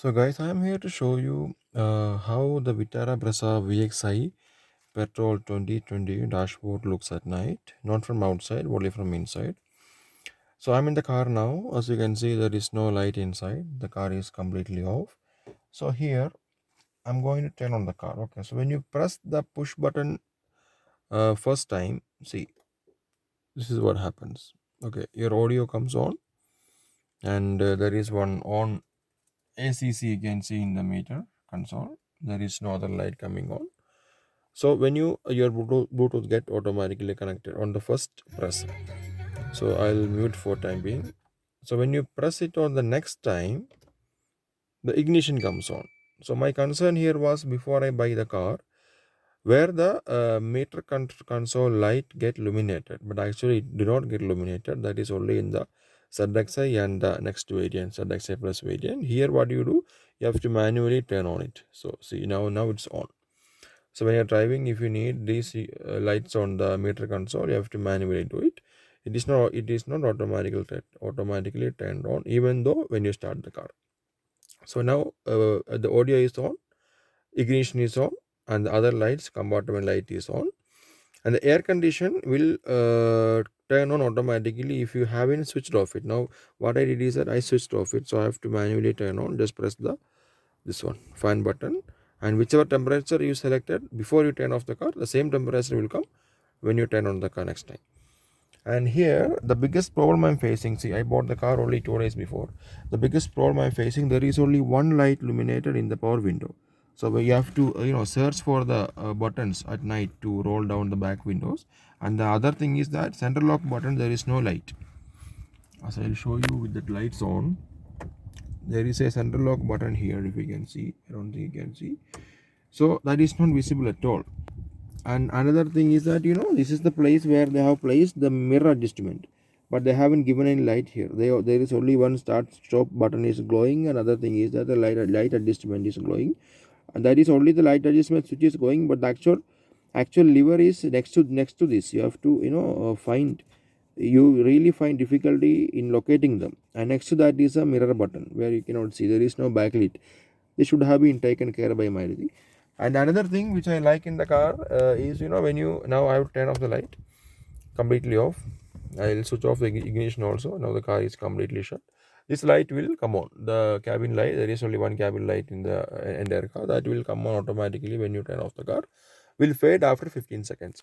So guys, I am here to show you how the Vitara Brezza VXI Petrol 2020 dashboard looks at night, not from outside, only from inside. So I'm in the car now. As you can see, there is no light inside. The car is completely off. So here, I'm going to turn on the car. Okay, so when you press the push button first time, see, this is what happens. Okay, your audio comes on, and there is one on ACC you can see in the meter console. There is no other light coming on. So when your Bluetooth get automatically connected on the first press. So I'll mute for time being. So when you press it on the next time, the ignition comes on. So my concern here was before I buy the car, where the meter console light get illuminated, but actually it did not get illuminated. That is only in the ZXI and the next variant, ZXI Plus variant. Here what you do, you have to manually turn on it. So see now it's on. So when you're driving, if you need these lights on the meter console, you have to manually do it. It is not automatically turned on, even though when you start the car. So now the audio is on, ignition is on, and the other lights, compartment light is on, and the air condition will turn on automatically if you haven't switched off it. Now what I did is that I switched off it, so I have to manually turn on. Just press the this one fan button, and whichever temperature you selected before you turn off the car, the same temperature will come when you turn on the car next time. And here the biggest problem I'm facing, see, I bought the car only 2 days before. The biggest problem I'm facing, there is only one light illuminated in the power window. So we have to search for the buttons at night to roll down the back windows. And the other thing is that center lock button, there is no light. As I'll show you with the lights on, there is a center lock button here. If you can see, I don't think you can see. So that is not visible at all. And another thing is that this is the place where they have placed the mirror adjustment, but they haven't given any light here. There is only one start stop button is glowing. Another thing is that the light adjustment is glowing, and that is only the light adjustment switch is going, but the actual lever is next to this. You have to find, you really find difficulty in locating them. And next to that is a mirror button where you cannot see, there is no backlit. This should have been taken care by Maruti. And another thing which I like in the car is when you now I have to turn off the light completely off. I'll switch off the ignition also. Now the car is completely shut. This light will come on, the cabin light. There is only one cabin light in the entire car. That will come on automatically when you turn off the car. Will fade after 15 seconds.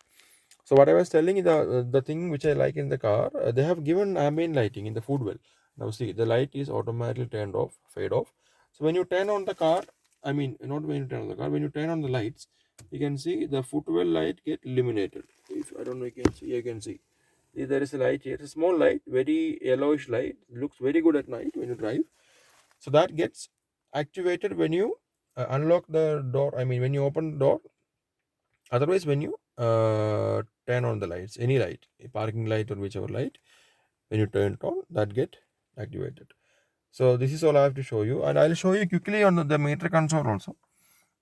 So what I was telling you, the thing which I like in the car, they have given ambient lighting in the food well. Now see, the light is automatically turned off, fade off. So when you turn on the car, I mean not when you turn on the car, when you turn on the lights, you can see the footwell light get illuminated. If I don't know, you can see. There is a light here. It's a small light, very yellowish light. It looks very good at night when you drive. So that gets activated when you unlock the door. I mean when you open the door. Otherwise, when you turn on the lights, any light, a parking light or whichever light, when you turn it on, that get activated. So this is all I have to show you, and I'll show you quickly on the meter console also.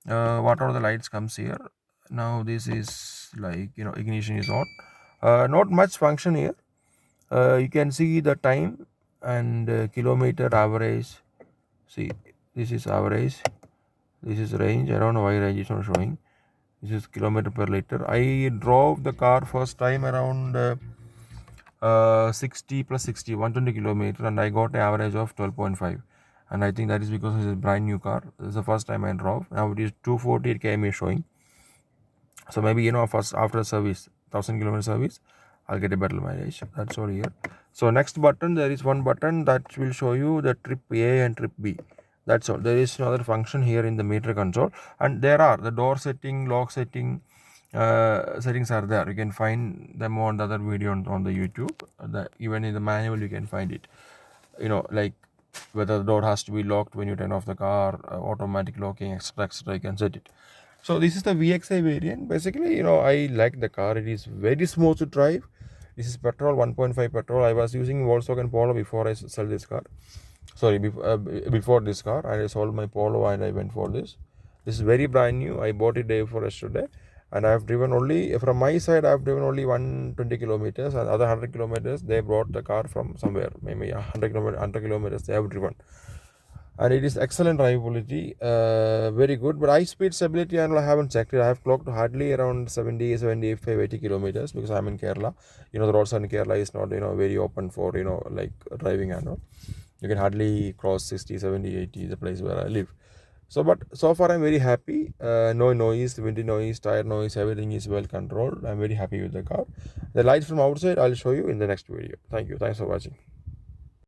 What are the lights comes here? Now this is like ignition is on. Not much function here. You can see the time and kilometer average. See, this is average. This is range. I don't know why range is not showing. This is kilometer per liter. I drove the car first time around 60 plus 60, 120 kilometer, and I got an average of 12.5. And I think that is because it's a brand new car. This is the first time I drove. Now it is 240 km showing. So maybe first after service, 1000 km service, I'll get a better mileage. That's all here. So next button, there is one button that will show you the trip A and trip B. That's all. There is no other function here in the meter console, and there are the door setting, lock setting, settings are there. You can find them on the other video on the YouTube. Even in the manual you can find it. Like whether the door has to be locked when you turn off the car, automatic locking, etc., etc. You can set it. So this is the VXI variant. Basically, I like the car. It is very smooth to drive. This is petrol, 1.5 petrol. I was using Volkswagen Polo before I sell this car. Sorry, before this car, and I sold my Polo and I went for this. This is very brand new. I bought it day before yesterday, and I have driven only from my side. I have driven only 120 kilometers, and other 100 kilometers they brought the car from somewhere. Maybe 100 kilometers they have driven. and it is excellent drivability, very good. But high speed stability, and I haven't checked it. I have clocked hardly around 70, 75, 80 kilometers because I'm in Kerala. The roads in Kerala is not very open for like driving and all. You can hardly cross 60, 70, 80, the place where I live. But so far I'm very happy. No noise, windy noise, tire noise, everything is well controlled. I'm very happy with the car. The lights from outside I'll show you in the next video. Thank you. Thanks for watching.